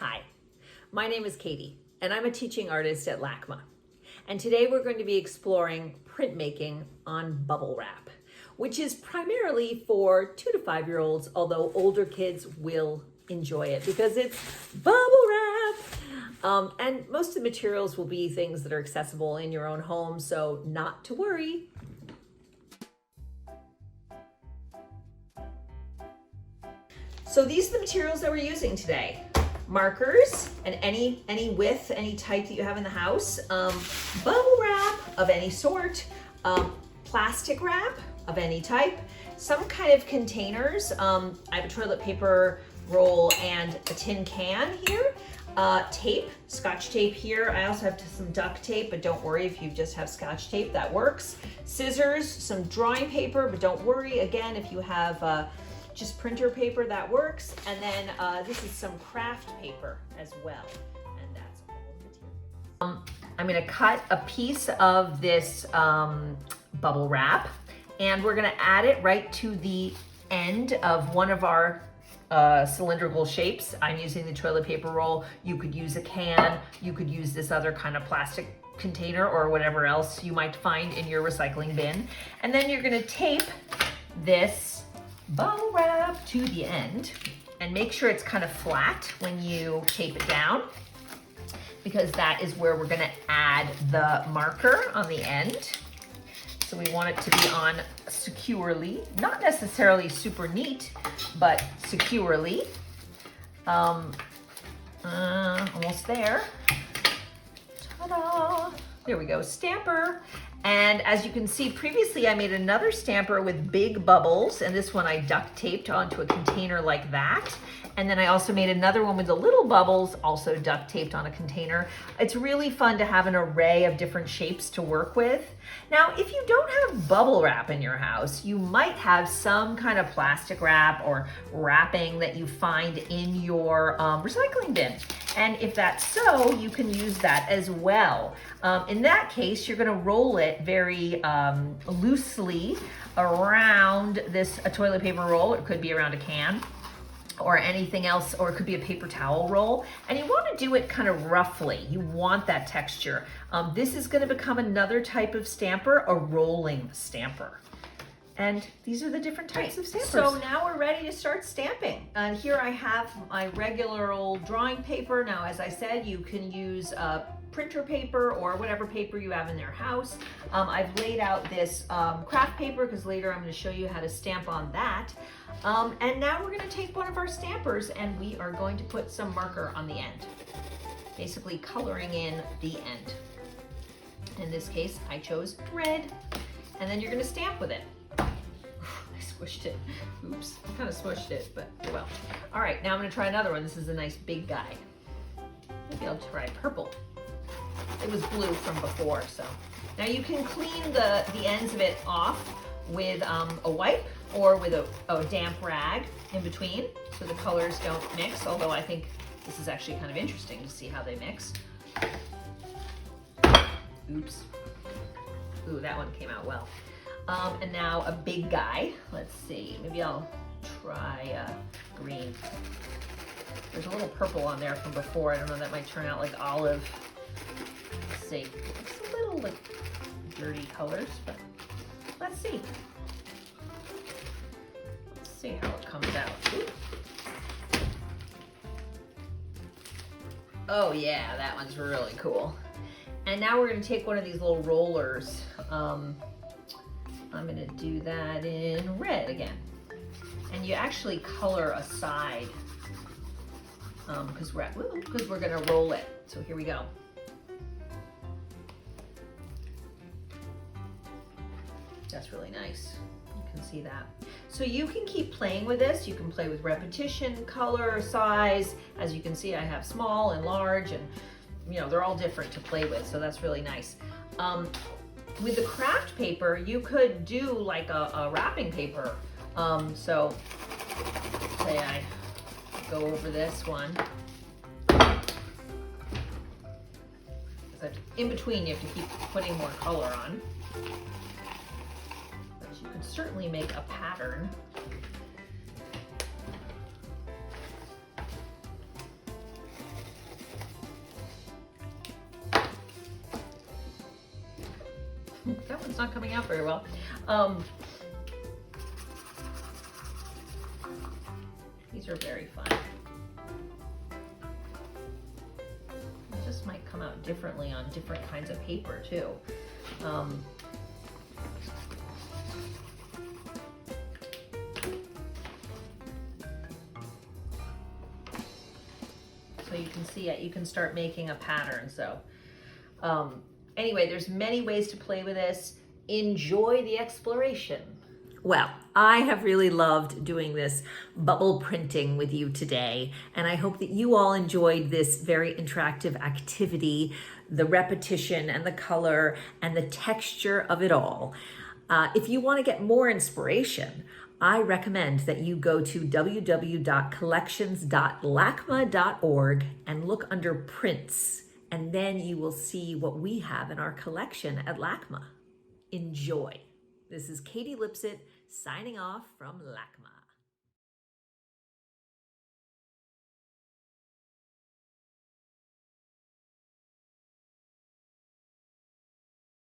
Hi, my name is Katie, and I'm a teaching artist at LACMA. And today we're going to be exploring printmaking on bubble wrap, which is primarily for 2 to 5 year olds, although older kids will enjoy it because it's bubble wrap. And most of the materials will be things that are accessible in your own home, so not to worry. So these are the materials that we're using today. Markers, and any width, any type that you have in the house, bubble wrap of any sort, plastic wrap of any type, some kind of containers. I have a toilet paper roll and a tin can here. Tape, scotch tape here. I also have some duct tape, but don't worry if you just have scotch tape, that works. Scissors, some drawing paper, but don't worry, again, if you have just printer paper, that works. And then this is some craft paper as well. And that's all the materials. I'm gonna cut a piece of this bubble wrap, and we're gonna add it right to the end of one of our cylindrical shapes. I'm using the toilet paper roll. You could use a can, you could use this other kind of plastic container or whatever else you might find in your recycling bin. And then you're gonna tape this bubble wrap to the end and make sure it's kind of flat when you tape it down, because that is where we're going to add the marker on the end. So we want it to be on securely, not necessarily super neat, but securely. Almost there. Ta-da! There we go, stamper. And as you can see, previously I made another stamper with big bubbles, and this one I duct taped onto a container like that. And then I also made another one with the little bubbles, also duct taped on a container. It's really fun to have an array of different shapes to work with. Now, if you don't have bubble wrap in your house, you might have some kind of plastic wrap or wrapping that you find in your recycling bin. And if that's so, you can use that as well. In that case, you're gonna roll it very loosely around a toilet paper roll. It could be around a can or anything else, or it could be a paper towel roll. And you wanna do it kind of roughly. You want that texture. This is gonna become another type of stamper, a rolling stamper. And these are the different types of stampers. So now we're ready to start stamping. And here I have my regular old drawing paper. Now, as I said, you can use printer paper or whatever paper you have in your house. I've laid out this craft paper because later I'm going to show you how to stamp on that. And now we're going to take one of our stampers and we are going to put some marker on the end, basically coloring in the end. In this case, I chose red, and then you're going to stamp with it. I squished it. Oops, I kind of smushed it, but well. All right, now I'm going to try another one. This is a nice big guy. Maybe I'll try purple. It was blue from before, so. Now you can clean the ends of it off with a wipe or with a damp rag in between so the colors don't mix, although I think this is actually kind of interesting to see how they mix. Oops. Ooh, that one came out well. And now a big guy. Let's see, maybe I'll try green. There's a little purple on there from before. I don't know, that might turn out like olive. Let's see, it's a little like dirty colors, but let's see. Let's see how it comes out. Ooh. Oh yeah, that one's really cool. And now we're gonna take one of these little rollers. I'm gonna do that in red again. And you actually color a side because we're gonna roll it. So here we go. That's really nice. You can see that. So you can keep playing with this. You can play with repetition, color, size. As you can see, I have small and large, and you know, they're all different to play with. So that's really nice. With the craft paper, you could do like a wrapping paper. So say I go over this one. In between, you have to keep putting more color on. But you could certainly make a pattern. it's not coming out very well. These are very fun. It just might come out differently on different kinds of paper too. So you can see it, you can start making a pattern. So anyway, there's many ways to play with this. Enjoy the exploration. Well, I have really loved doing this bubble printing with you today, and I hope that you all enjoyed this very interactive activity, the repetition and the color and the texture of it all. If you want to get more inspiration, I recommend that you go to www.collections.lacma.org and look under prints, and then you will see what we have in our collection at LACMA. Enjoy. This is Katie Lipsitt signing off from LACMA.